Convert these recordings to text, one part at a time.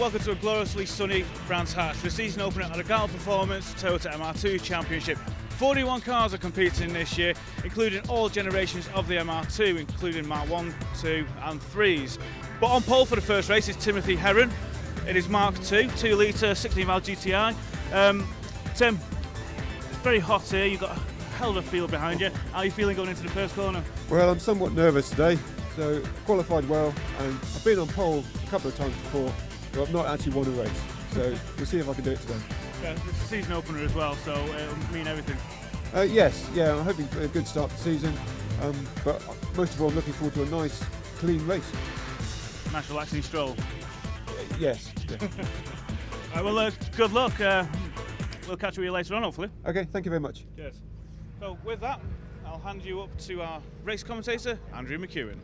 welcome to a gloriously sunny Brands Hatch, the season opener at a Gala Performance Toyota MR2 Championship. 41 cars are competing this year, including all generations of the MR2, including Mark 1, 2 and 3s. But on pole for the first race is Timothy Herron. It is Mark 2, 2 litre 16-valve GTI. Tim, it's very hot here, you've got a hell of a field behind you. How are you feeling going into the first corner? Well, I'm somewhat nervous today, so qualified well, and I've been on pole a couple of times before, but I've not actually won a race, so we'll see if I can do it today. Yeah, it's a season opener as well, so it'll mean everything. Yes, I'm hoping for a good start to the season, but most of all I'm looking forward to a nice, clean race. Nice relaxing stroll. Yes. Yeah. Right, well, good luck. We'll catch up with you later on, hopefully. Okay, thank you very much. Cheers. So with that, I'll hand you up to our race commentator, Andrew McEwen.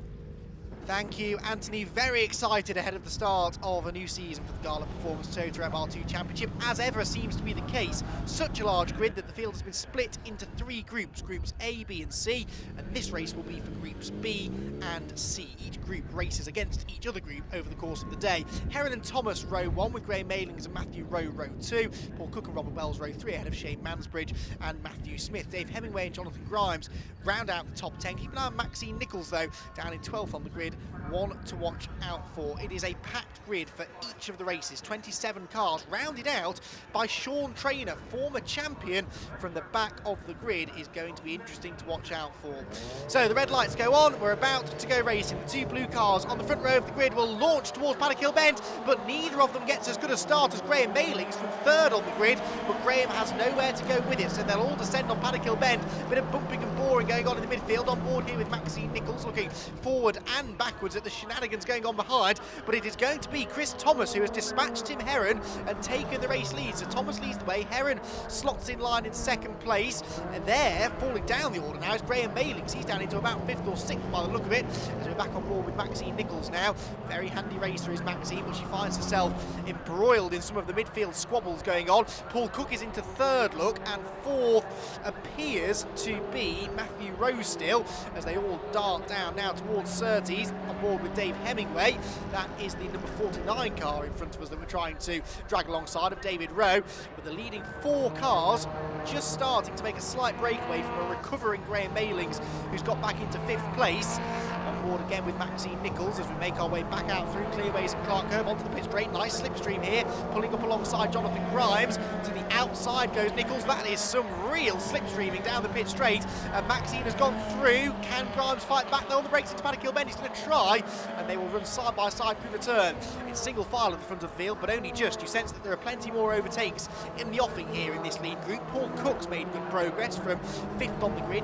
Thank you, Anthony. Very excited ahead of the start of a new season for the Gala Performance Toyota MR2 Championship. As ever seems to be the case, such a large grid that the field has been split into 3 groups, groups A, B and C, and this race will be for groups B and C. Each group races against each other group over the course of the day. Herron and Thomas row 1 with Graham Mailings and Matthew Rowe row 2. Paul Cook and Robert Wells row 3 ahead of Shane Mansbridge and Matthew Smith. Dave Hemingway and Jonathan Grimes round out the top 10. Keep an eye on Maxine Nichols though, down in 12th on the grid. One to watch out for. It is a packed grid for each of the races. 27 cars rounded out by Sean Trainer, former champion from the back of the grid. Is going to be interesting to watch out for. So the red lights go on. We're about to go racing. The 2 blue cars on the front row of the grid will launch towards Paddock Hill Bend, but neither of them gets as good a start as Graham Mailings from 3rd on the grid, but Graham has nowhere to go with it, so they'll all descend on Paddock Hill Bend. A bit of bumping and boring going on in the midfield. On board here with Maxine Nichols looking forward and backwards at the shenanigans going on behind, but it is going to be Chris Thomas who has dispatched Tim Herron and taken the race lead. So Thomas leads the way. Herron slots in line in 2nd place, and there, falling down the order now, is Graham Mailings. He's down into about 5th or 6th by the look of it, as we're back on board with Maxine Nichols now. Very handy racer is Maxine, but she finds herself embroiled in some of the midfield squabbles going on. Paul Cook is into 3rd look, and 4th appears to be Matthew Rowe still, as they all dart down now towards Surtees on board with Dave Hemingway. That is the number 49 car in front of us that we're trying to drag alongside of David Rowe, but the leading 4 cars just starting to make a slight breakaway from a recovering Graham Mailings, who's got back into 5th place. On board again with Maxine Nichols as we make our way back out through Clearways and Clark Curve onto the pit straight. Nice slipstream here, pulling up alongside Jonathan Grimes. To the outside goes Nichols. That is some real slipstreaming down the pit straight, and Maxine has gone through. Can Grimes fight back though on the brakes into Paddock Hill Bend? He's going to try, and they will run side by side through the turn. It's single file at the front of the field, but only just. You sense that there are plenty more overtakes in the offing here in this lead group. Paul Cook's made good progress from 5th on the grid,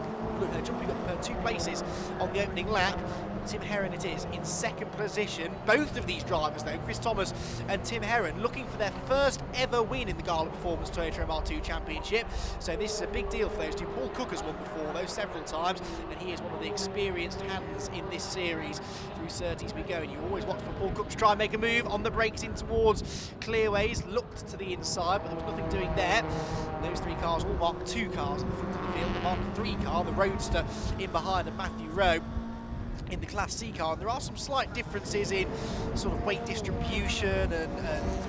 jumping up 2 places on the opening lap. Tim Herron it is in 2nd position. Both of these drivers though, Chris Thomas and Tim Herron, looking for their first ever win in the Gala Performance Toyota MR2 Championship. So this is a big deal for those two. Paul Cook has won before though, several times, and he is one of the experienced hands in this series. Through Surtees we go, and you always watch for Paul Cook to try and make a move on the brakes in towards Clearways. Looked to the inside, but there was nothing doing there. Those 3 cars all Mark 2 cars in the front of the field. The Mark 3 car, the Roadster, in behind, and Matthew Rowe in the Class C car, and there are some slight differences in sort of weight distribution and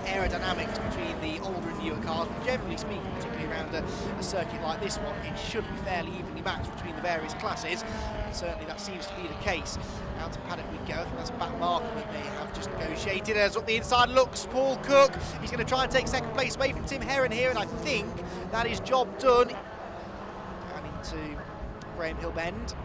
aerodynamics between the older and newer cars, but generally speaking, particularly around a circuit like this one, it should be fairly evenly matched between the various classes, and certainly that seems to be the case. Out to paddock we go. I think that's a back marker that they have just negotiated. As up the inside looks Paul Cook, he's going to try and take 2nd place away from Tim Herron here, and I think that is job done. Down into Graham Hill Bend.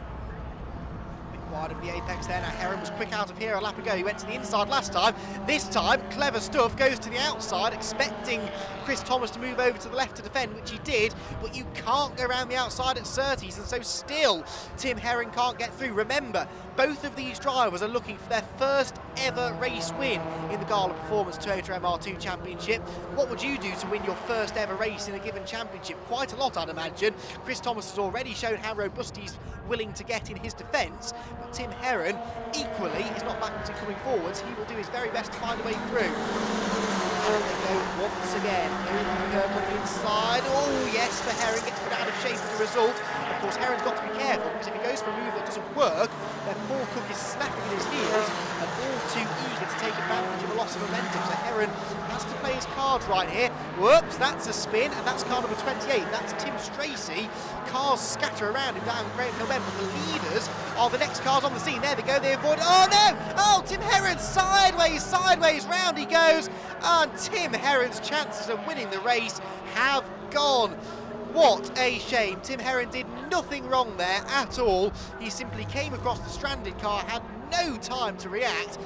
Wide of the apex there. Now Herron was quick out of here a lap ago. He went to the inside last time. This time, clever stuff, goes to the outside, expecting Chris Thomas to move over to the left to defend, which he did, but you can't go around the outside at Surtees, and so still Tim Herron can't get through. Remember, both of these drivers are looking for their first ever race win in the Gala Performance Toyota MR2 Championship. What would you do to win your first ever race in a given championship? Quite a lot, I'd imagine. Chris Thomas has already shown how robust he's willing to get in his defence, but Tim Herron equally is not backwards in coming forwards. He will do his very best to find a way through. And they go once again over the curve on the inside. Oh yes, for Herron, gets put out of shape as a result. Of course, Herron's got to be careful, because if he goes for a move that doesn't work, then Paul Cook is snapping at his heels and all too eager to take advantage of a lost some momentum. So Herron has to play his cards right here. Whoops, that's a spin, and that's car number 28. That's Tim Stracy. Cars scatter around him down Graham Hill Bend, but the leaders are the next cars on the scene. There they go, they avoid. Oh no! Oh, Tim Herron sideways round he goes, and Tim Herron's chances of winning the race have gone. What a shame. Tim Herron did nothing wrong there at all. He simply came across the stranded car, had no time to react.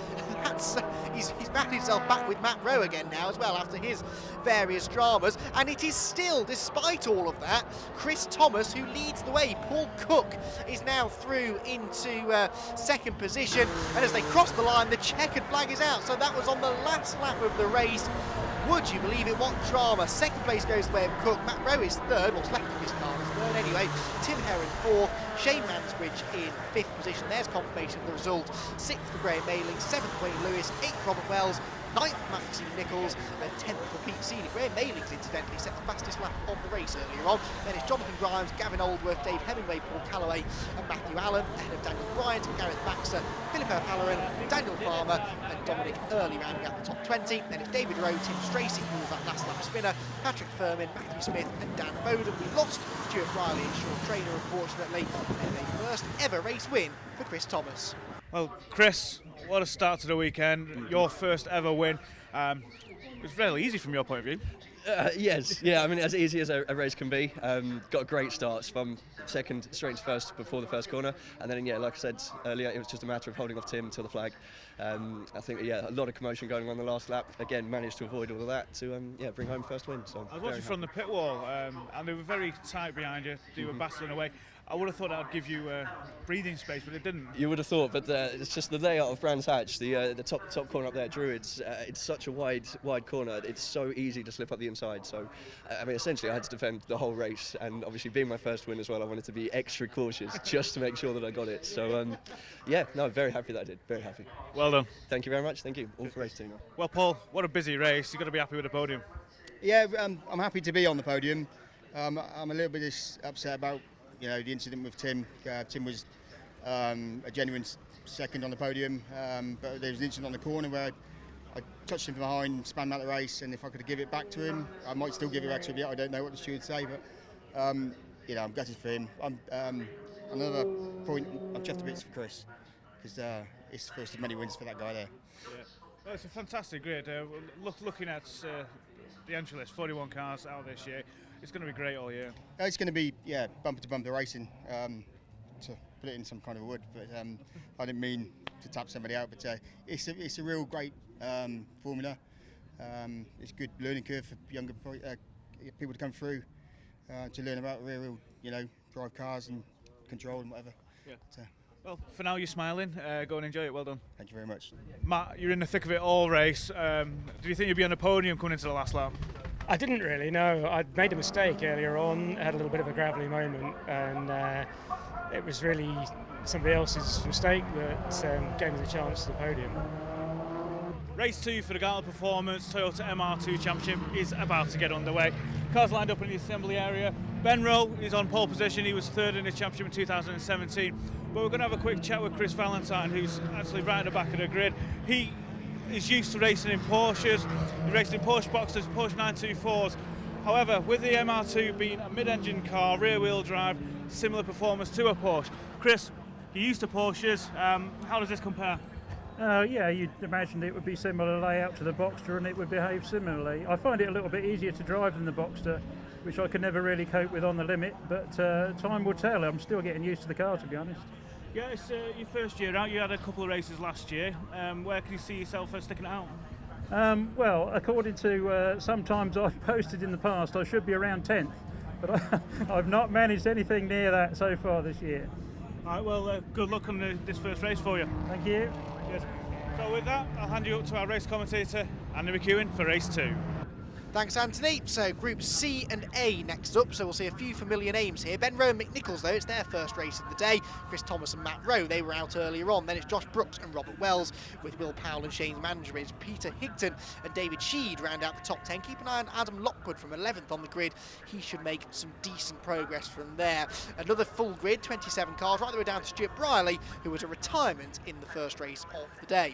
He's found himself back with Matt Rowe again now as well after his various dramas, and it is still, despite all of that, Chris Thomas who leads the way. Paul Cook is now through into second position, and as they cross the line the checkered flag is out. So that was on the last lap of the race. Would you believe it? What drama. Second place goes the way of Cook. Matt Rowe is third, what's left of his car is third anyway. Tim Herron fourth, Shane Mansbridge in fifth position. There's confirmation of the result. Sixth for Graham Mayling, seventh Wayne Lewis, eighth Robert Wells, ninth Maxine Nichols, and 10th for Pete Seeley. Graham Mayling's incidentally set the fastest lap of the race earlier on. Then it's Jonathan Grimes, Gavin Aldworth, Dave Hemingway, Paul Calloway and Matthew Allen, ahead of Daniel Bryant, Gareth Baxter, Philip O'Halloran, Daniel Farmer and Dominic Early rounding out the top 20. Then it's David Rowe, Tim Stracy, who was that last lap spinner, Patrick Furman, Matthew Smith and Dan Bowden. We lost Stuart Riley and Sean Trainer unfortunately, and a first ever race win for Chris Thomas. Well, Chris, what a start to the weekend. Your first ever win. It was fairly easy from your point of view. Yes, yeah, I mean, as easy as a race can be. Got a great start from second straight to first before the first corner, and then, yeah, like I said earlier, it was just a matter of holding off Tim until the flag. I think, yeah, a lot of commotion going on the last lap. Again, managed to avoid all of that to, yeah, bring home first win. So I was watching from the pit wall, and they were very tight behind you. They were battling away. I would have thought that would give you breathing space, but it didn't. You would have thought, but it's just the layout of Brands Hatch, the top corner up there, Druids. It's such a wide corner. It's so easy to slip up the inside. So, I mean, essentially, I had to defend the whole race, and obviously, being my first win as well, I wanted to be extra cautious just to make sure that I got it. So, yeah, no, very happy that I did. Very happy. Well done. Thank you very much. Thank you. All for race team. Well, Paul, what a busy race. You've got to be happy with the podium. Yeah, I'm happy to be on the podium. I'm a little bit upset about, you know, the incident with Tim. Tim was a genuine second on the podium, but there was an incident on the corner where I touched him from behind, span him out the race, and if I could give it back to him, I might still give it back to him. Yet I don't know what the steward would say, but you know, I'm gutted for him. Another point, I'm chuffed to bits for Chris, because it's the first of many wins for that guy there. Yeah. Well, it's a fantastic grid. Looking at the entry list, 41 cars out this year. It's going to be great all year. It's going to be, yeah, bumper to bumper racing, to put it in some kind of wood, but I didn't mean to tap somebody out, but it's a real great formula. It's a good learning curve for younger people to come through, to learn about rear wheel, you know, drive cars and control and whatever. Yeah. Well, for now you're smiling. Go and enjoy it. Well done. Thank you very much. Matt, you're in the thick of it all race. Do you think you'll be on the podium coming into the last lap? I didn't really, no. I'd made a mistake earlier on, had a little bit of a gravelly moment, and it was really somebody else's mistake that gave me the chance to the podium. Race 2 for the Gala Performance Toyota MR2 Championship is about to get underway. Cars lined up in the assembly area. Ben Rowe is on pole position. He was third in the championship in 2017. But we're going to have a quick chat with Chris Valentine, who's actually right at the back of the grid. He is used to racing in Porsches. He raced in Porsche Boxsters, Porsche 924s. However, with the MR2 being a mid-engine car, rear-wheel drive, similar performance to a Porsche. Chris, you're used to Porsches. How does this compare? Yeah, you'd imagine it would be similar layout to the Boxster and it would behave similarly. I find it a little bit easier to drive than the Boxster, which I could never really cope with on the limit, but time will tell. I'm still getting used to the car, to be honest. Yeah, it's your first year out. You had a couple of races last year. Where can you see yourself sticking it out? Well, according to sometimes I've posted in the past, I should be around 10th, but I've not managed anything near that so far this year. All right, well, good luck on this first race for you. Thank you. Yes. So with that, I'll hand you up to our race commentator, Andy McEwen, for race 2. Thanks, Anthony. So Group C and A next up, so we'll see a few familiar names here. Ben Rowe and Mick Nichols, though, it's their first race of the day. Chris Thomas and Matt Rowe, they were out earlier on. Then it's Josh Brooks and Robert Wells, with Will Powell and Shane Mansbridge. Peter Higton and David Sheed round out the top 10. Keep an eye on Adam Lockwood from 11th on the grid. He should make some decent progress from there. Another full grid, 27 cars, right the way down to Stuart Briley, who was a retirement in the first race of the day.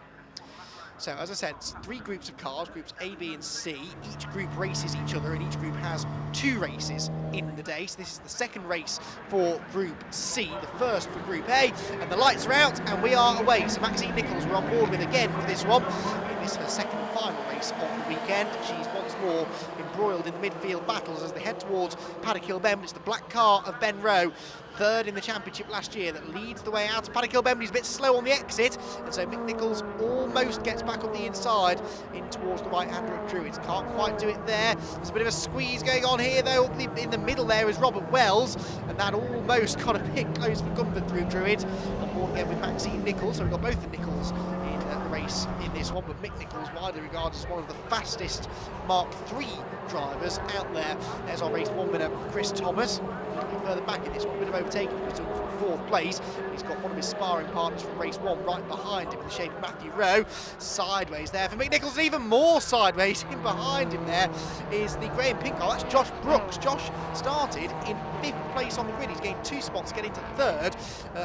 So as I said, it's 3 groups of cars, groups A, B and C. Each group races each other and each group has 2 races in the day. So this is the second race for Group C, the first for Group A. And the lights are out and we are away. So Maxine Nichols we're on board with again for this one. In this her second and final race of the weekend. She's once more embroiled in the midfield battles as they head towards Paddock Hill Bend. It's the black car of Ben Rowe, third in the championship last year, that leads the way out. Paddock Hill Bend. He's a bit slow on the exit, and so Mick Nichols almost gets back up the inside in towards the right-hander at Druids. Can't quite do it there. There's a bit of a squeeze going on here though. In the middle there is Robert Wells, and that almost got a bit close for comfort through Druids. On board again with Maxine Nichols, so we've got both the Nichols in the race in this one, but Mick Nichols widely regarded as one of the fastest Mark III drivers out there. There's our race 1 winner, Chris Thomas. A little bit further back in this one, bit of overtaking. He's done from 4th place. He's got one of his sparring partners from race 1 right behind him in the shape of Matthew Rowe. Sideways there for Mick Nichols, and even more sideways in behind him there is the grey and pink car. That's Josh Brooks. Josh started in 5th place on the grid. He's gained 2 spots to get into 3rd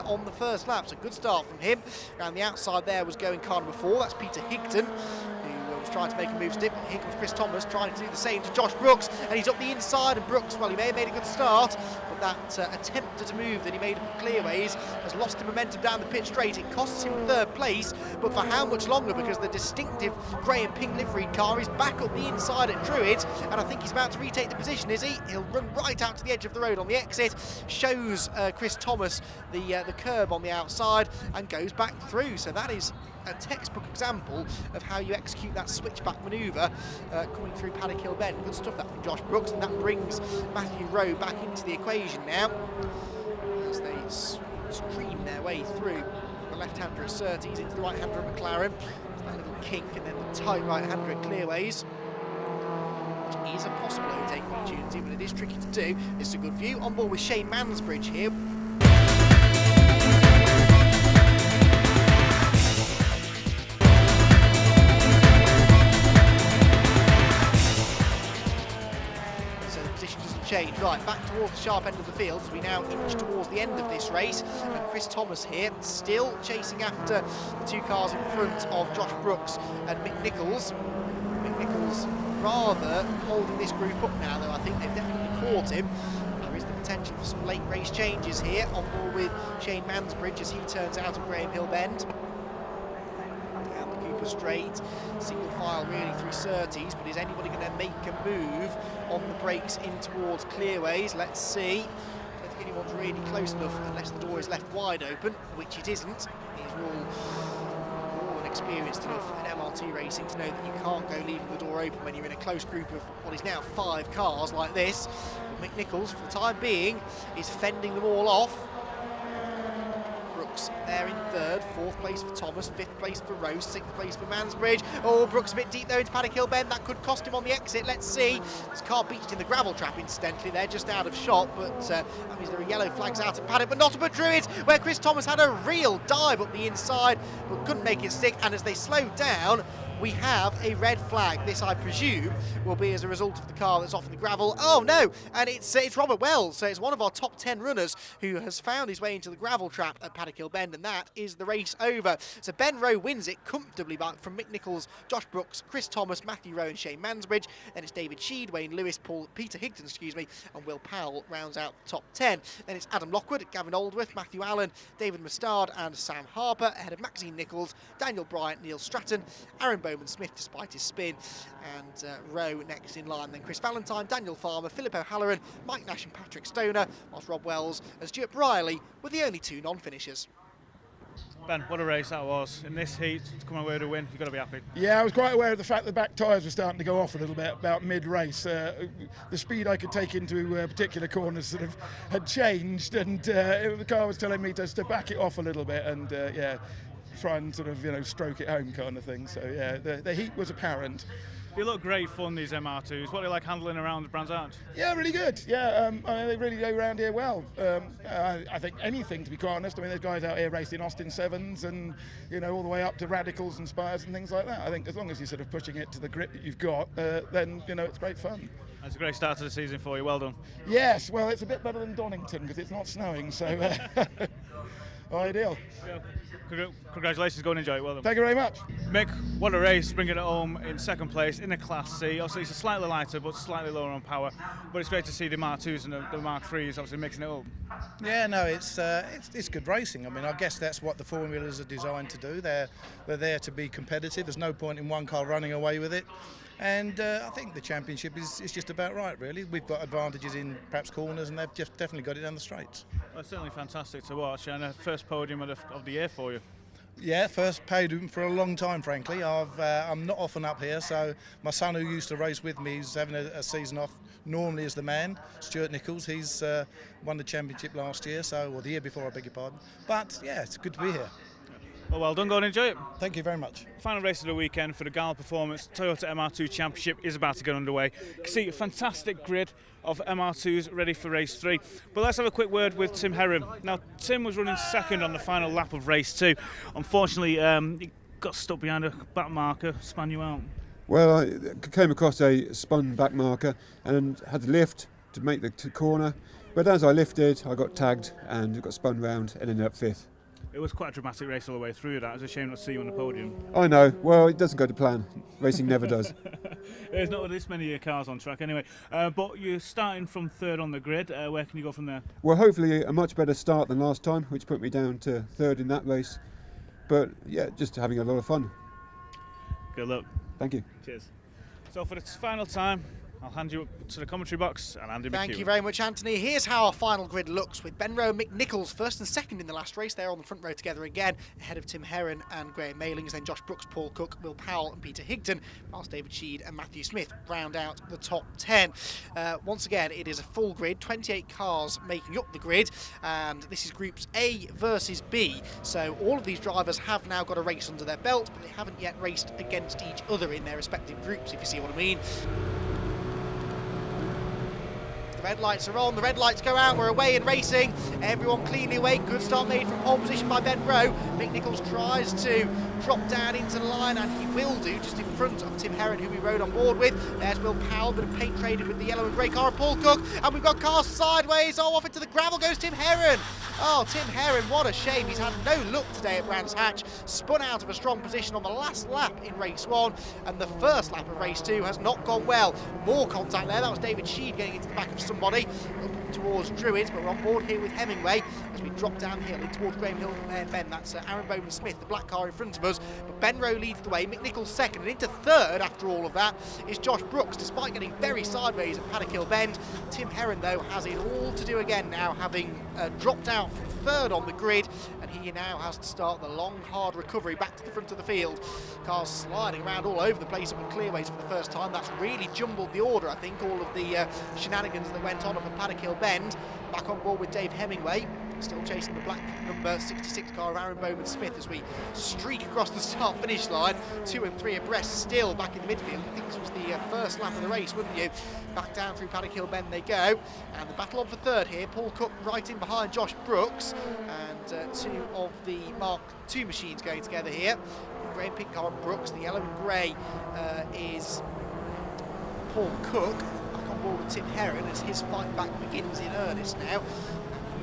on the first lap. So good start from him. Around the outside there was going car number 4. That's Peter Higton, who was trying to make a move stick. Here comes Chris Thomas trying to do the same to Josh Brooks, and he's up the inside, and Brooks, well, he may have made a good start, but that attempt at a move that he made at Clearways has lost him momentum down the pit straight. It costs him 3rd place, but for how much longer? Because the distinctive grey and pink liveried car is back up the inside at Druids, and I think he's about to retake the position, is he? He'll run right out to the edge of the road on the exit, shows Chris Thomas the curb on the outside, and goes back through. So that is a textbook example of how you execute that switchback manoeuvre coming through Paddock Hill Bend. Good stuff that from Josh Brooks, and that brings Matthew Rowe back into the equation now as they stream their way through the left-hander at Surtees into the right-hander at McLaren. There's that little kink, and then the tight right-hander at Clearways, which is a possible overtaking opportunity, but it is tricky to do. This is a good view. On board with Shane Mansbridge here. Change. Right, back towards the sharp end of the field as we now inch towards the end of this race, and Chris Thomas here still chasing after the 2 cars in front of Josh Brooks and Mick Nichols. Mick Nichols rather holding this group up now, though I think they've definitely caught him. There is the potential for some late race changes here. On board with Shane Mansbridge as he turns out of Graham Hill Bend. Down the Cooper Straight, single file really through Surtees, but is anybody going to make a move on the brakes in towards Clearways? Let's see. I don't think anyone's really close enough unless the door is left wide open, which it isn't. These are all experienced enough in MR2 racing to know that you can't go leaving the door open when you're in a close group of what is now 5 cars like this. But Mick Nichols, for the time being, is fending them all off. Brooks there in 3rd, 4th place for Thomas, 5th place for Rose, 6th place for Mansbridge. Oh, Brooks a bit deep there into Paddock Hill Bend. That could cost him on the exit. Let's see. This car beached in the gravel trap, incidentally. They're just out of shot, but that means there are yellow flags out at Paddock, but not up at Druids, where Chris Thomas had a real dive up the inside, but couldn't make it stick. And as they slowed down, we have a red flag. This, I presume, will be as a result of the car that's off in the gravel. Oh no, and it's Robert Wells, so it's one of our top 10 runners who has found his way into the gravel trap at Paddock Hill Bend, and that is the race over. So Ben Rowe wins it comfortably from Mick Nichols, Josh Brooks, Chris Thomas, Matthew Rowe and Shane Mansbridge. Then it's David Sheed, Wayne Lewis, Peter Higton, and Will Powell rounds out the top 10. Then it's Adam Lockwood, Gavin Aldworth, Matthew Allen, David Mustard and Sam Harper, ahead of Maxine Nichols, Daniel Bryant, Neil Stratton, Aaron Bowman Smith despite his spin, and Rowe next in line. Then Chris Valentine, Daniel Farmer, Philip O'Halloran, Mike Nash and Patrick Stoner, whilst Rob Wells and Stuart Briley were the only 2 non-finishers. Ben, what a race that was. In this heat, to come away with a win, you've got to be happy. Yeah, I was quite aware of the fact the back tyres were starting to go off a little bit about mid-race. The speed I could take into particular corners sort of had changed, and the car was telling me to back it off a little bit, and yeah, try and sort of, stroke it home kind of thing. So yeah, the heat was apparent. They look great fun, these MR2s. What do you like handling around the Brands Hatch? Yeah, really good. Yeah, they really go around here well. I think anything, to be quite honest. I mean, there's guys out here racing Austin 7s and, all the way up to Radicals and Spires and things like that. I think as long as you're sort of pushing it to the grip that you've got, then, it's great fun. That's a great start to the season for you. Well done. Yes, well, it's a bit better than Donington because it's not snowing, so ideal. Yeah. Congratulations, go and enjoy it. Well done. Thank you very much. Mick, what a race, bringing it home in second place in a Class C. Obviously, it's slightly lighter, but slightly lower on power. But it's great to see the MR2s and the MR3s obviously mixing it up. Yeah, no, it's good racing. I mean, I guess that's what the formulas are designed to do. They're there to be competitive. There's no point in one car running away with it. And I think the championship is just about right, really. We've got advantages in perhaps corners, and they've just definitely got it down the straights. Well, it's certainly fantastic to watch, and a first podium of the year for you. Yeah, first podium for a long time, frankly. I'm not often up here, so my son, who used to race with me, is having a season off. Normally is the man, Stuart Nichols. He's won the championship last year, or the year before, I beg your pardon. But yeah, it's good to be here. Well done, go and enjoy it. Thank you very much. Final race of the weekend for the Gala Performance Toyota MR2 Championship is about to get underway. You can see a fantastic grid of MR2s ready for race 3. But let's have a quick word with Tim Herron. Now, Tim was running second on the final lap of race 2. Unfortunately, he got stuck behind a back marker, spun you out. Well, I came across a spun back marker and had to lift to make the corner. But as I lifted, I got tagged and got spun round and ended up 5th. It was quite a dramatic race all the way through that. It was a shame not to see you on the podium. I know. Well, it doesn't go to plan. Racing never does. There's not this many cars on track anyway. But you're starting from 3rd on the grid. Where can you go from there? Well, hopefully a much better start than last time, which put me down to 3rd in that race. But yeah, just having a lot of fun. Good luck. Thank you. Cheers. So for the final time, I'll hand you up to the commentary box and Andy McHugh. Thank you very much, Anthony. Here's how our final grid looks, with Ben Rowe and Mick Nichols first and second in the last race. They're on the front row together again, ahead of Tim Herron and Graham Mailings. Then Josh Brooks, Paul Cook, Will Powell and Peter Higdon, whilst David Sheed and Matthew Smith round out the top 10. Once again, it is a full grid, 28 cars making up the grid, and this is Groups A versus B. So all of these drivers have now got a race under their belt, but they haven't yet raced against each other in their respective groups, if you see what I mean. The red lights are on, the red lights go out, we're away and racing. Everyone cleanly away, good start made from pole position by Ben Rowe. Mick Nichols tries to drop down into the line, and he will do, just in front of Tim Herron, who we rode on board with. There's Will Powell, bit of paint traded with the yellow and grey car of Paul Cook, and we've got cars sideways. Oh, off into the gravel goes Tim Herron. Oh, Tim Herron, what a shame. He's had no luck today at Brands Hatch. Spun out of a strong position on the last lap in race 1, and the first lap of race 2 has not gone well. More contact there, that was David Sheed getting into the back of somebody up towards Druids, but we're on board here with Hemingway as we drop downhill in towards Graham Hill and Ben. That's Aaron Bowman Smith, the black car in front of us, but Ben Rowe leads the way. Mick Nichols second, and into 3rd after all of that is Josh Brooks, despite getting very sideways at Paddock Hill Bend. Tim Herron, though, has it all to do again now, having dropped out from 3rd on the grid, and he now has to start the long, hard recovery back to the front of the field. Cars sliding around all over the place up at clearways for the first time. That's really jumbled the order, I think, all of the shenanigans that went on up at Paddock Hill Bend. Back on board with Dave Hemingway, still chasing the black number 66 car of Aaron Bowman Smith as we streak across the start-finish line. 2 and 3 abreast still back in the midfield. I think this was the first lap of the race, wouldn't you? Back down through Paddock Hill Bend they go, and the battle on for 3rd here. Paul Cook right in behind Josh Brooks, and 2 of the Mark II machines going together here. The grey and pink car of Brooks, the yellow and grey is Paul Cook. Back on board with Tim Herron as his fight back begins in earnest now.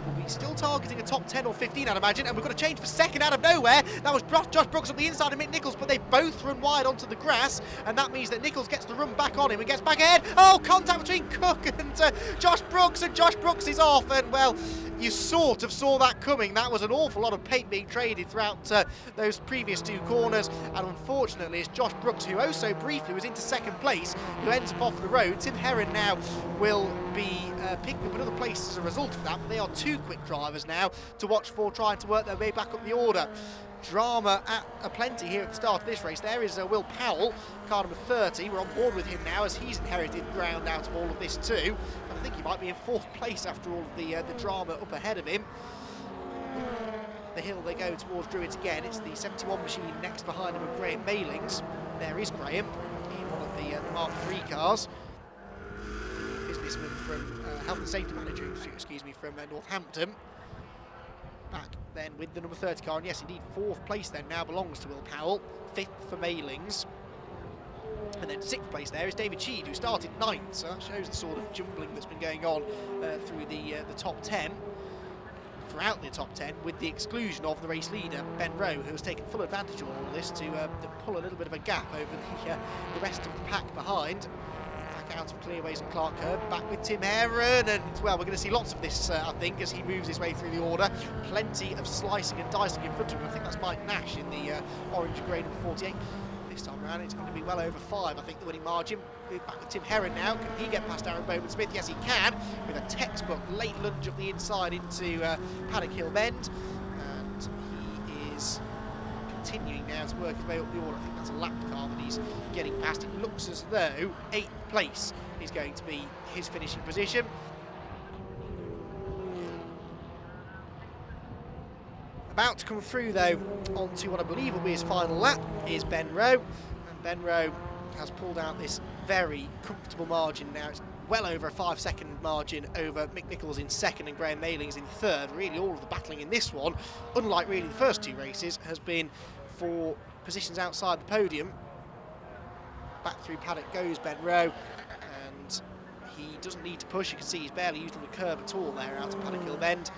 Will be still targeting a top 10 or 15, I'd imagine, and we've got a change for second out of nowhere. That was Josh Brooks on the inside of Mick Nichols, but they both run wide onto the grass, and that means that Nichols gets the run back on him and gets back ahead. Oh, contact between Cook and Josh Brooks, and Josh Brooks is off, and well, you sort of saw that coming. That was an awful lot of paint being traded throughout those previous 2 corners, and unfortunately it's Josh Brooks, who oh so briefly was into 2nd place, who ends up off the road. Tim Herron now will be picking up another place as a result of that, but they are 2 quick drivers now to watch for, trying to work their way back up the order. Drama at aplenty here at the start of this race. There is Will Powell, car number 30. We're on board with him now as he's inherited ground out of all of this too. And I think he might be in 4th place after all of the drama up ahead of him. The hill they go towards Druids again. It's the 71 machine next behind him of Graham Mailings. There is Graham in one of the Mark III cars. Businessman from Health and Safety Manager, excuse me, from Northampton. Back then with the number 30 car, and yes indeed 4th place then now belongs to Will Powell, 5th for Mailings, and then 6th place there is David Sheed, who started 9th, so that shows the sort of jumbling that's been going on through the top 10. throughout the top 10, with the exclusion of the race leader, Ben Rowe, who has taken full advantage of all of this to pull a little bit of a gap over the rest of the pack behind. Back out of Clearways and Clark Curve, back with Tim Herron, and well, we're going to see lots of this, I think, as he moves his way through the order. Plenty of slicing and dicing in front of him. I think that's Mike Nash in the orange and grey number 48. This time around, it's going to be well over 5, I think, the winning margin. We're back with Tim Herron now. Can he get past Aaron Bowman-Smith? Yes, he can, with a textbook late lunge up the inside into Paddock Hill Bend. And he is continuing now to work his way up the order. I think that's a lap car that he's getting past. It looks as though 8th place is going to be his finishing position. About to come through though onto what I believe will be his final lap is Ben Rowe, and Ben Rowe has pulled out this very comfortable margin now. It's well over a 5-second margin over Mick Nichols in second and Graham Maylings in third. Really all of the battling in this one, unlike really the first two races, has been for positions outside the podium. Back through paddock goes Ben Rowe, and he doesn't need to push. You can see he's barely using the curb at all there out of Paddock Hill Bend.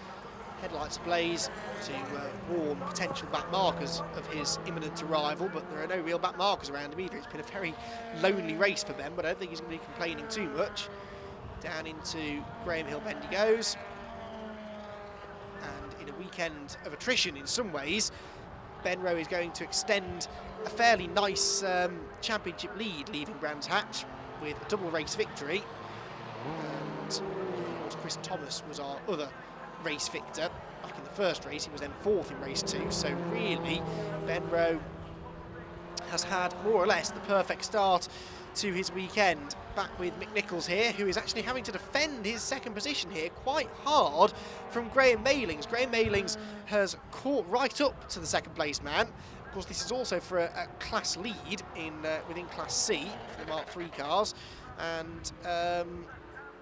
Headlights ablaze to warn potential back markers of his imminent arrival, but there are no real back markers around him either. It's been a very lonely race for Ben, but I don't think he's going to be complaining too much. Down into Graham Hill Bend he goes, and in a weekend of attrition in some ways, Ben Rowe is going to extend a fairly nice championship lead, leaving Brands Hatch with a double race victory. And of course Chris Thomas was our other race victor back in the first race. He was then 4th in race 2, so really Ben Rowe has had more or less the perfect start to his weekend. Back with Mick Nichols here, who is actually having to defend his second position here quite hard from Graham Maylings. Graham Maylings has caught right up to the second place man. Of course, this is also for a class lead in within Class C for the Mark III cars, and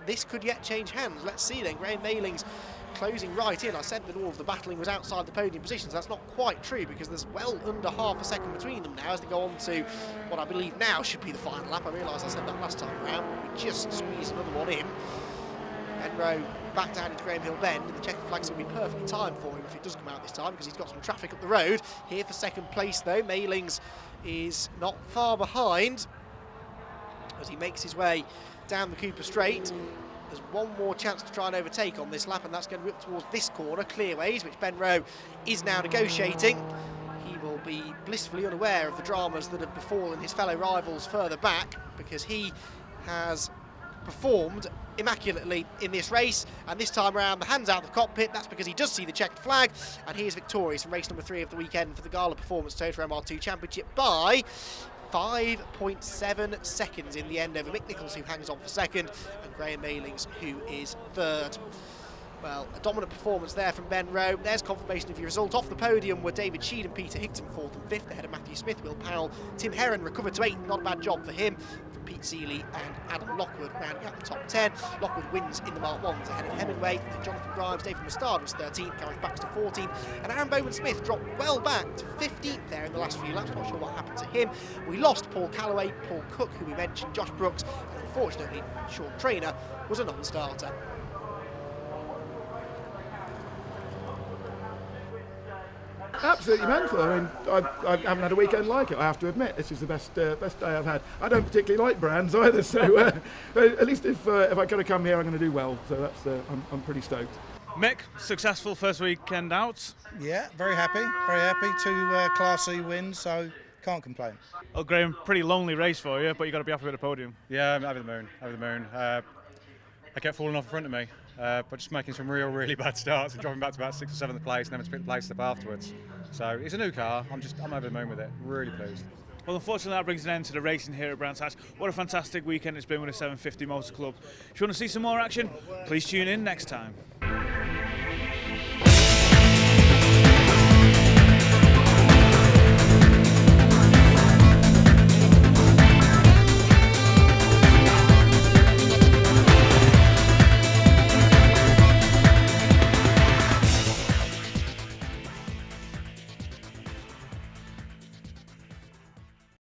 this could yet change hands. Let's see then. Graham Maylings closing right in. I said that all of the battling was outside the podium positions. That's not quite true, because there's well under half a second between them now as they go on to what I believe now should be the final lap. I realise I said that last time around, but we just squeeze another one in. Ben Rowe back down into Graham Hill Bend, and the checkered flag's going to be perfectly timed for him if it does come out this time, because he's got some traffic up the road. Here for second place though, Maylings is not far behind as he makes his way down the Cooper Straight. There's one more chance to try and overtake on this lap, and that's going to be up towards this corner, Clearways, which Ben Rowe is now negotiating. He will be blissfully unaware of the dramas that have befallen his fellow rivals further back, because he has performed immaculately in this race, and this time around the hands out of the cockpit. That's because he does see the checkered flag, and he is victorious in race number 3 of the weekend for the Gala Performance Toyota MR2 Championship by 5.7 seconds in the end over Mick Nichols, who hangs on for second, and Graham Maylings, who is third. Well, a dominant performance there from Ben Rowe. There's confirmation of your result. Off the podium were David Sheed and Peter Higton, 4th and 5th, ahead of Matthew Smith, Will Powell. Tim Herron recovered to 8th, not a bad job for him. From Pete Seeley and Adam Lockwood rounding out the top 10. Lockwood wins in the Mark 1s ahead of Hemingway and Jonathan Grimes. David Mustard was 13th, Gareth Baxter 14th, and Aaron Bowman-Smith dropped well back to 15th there in the last few laps. Not sure what happened to him. We lost Paul Calloway, Paul Cook, who we mentioned, Josh Brooks, and unfortunately Sean Trainer was a non-starter. Absolutely mental. I mean, I haven't had a weekend like it, I have to admit. This is the best day I've had. I don't particularly like Brands either, so at least if I gotta come here, I'm going to do well. So that's I'm pretty stoked. Mick, successful first weekend out. Yeah, very happy, very happy. 2 Class C wins, so can't complain. Oh, Graham, pretty lonely race for you, but you got to be happy with the podium. Yeah, I'm over the moon. I kept falling off in front of me, but just making some really bad starts and dropping back to about 6th or 7th place, and having to pick the place up afterwards. So it's a new car. I'm over the moon with it. Really pleased. Well, unfortunately, that brings an end to the racing here at Brands Hatch. What a fantastic weekend it's been with the 750 Motor Club. If you want to see some more action, please tune in next time.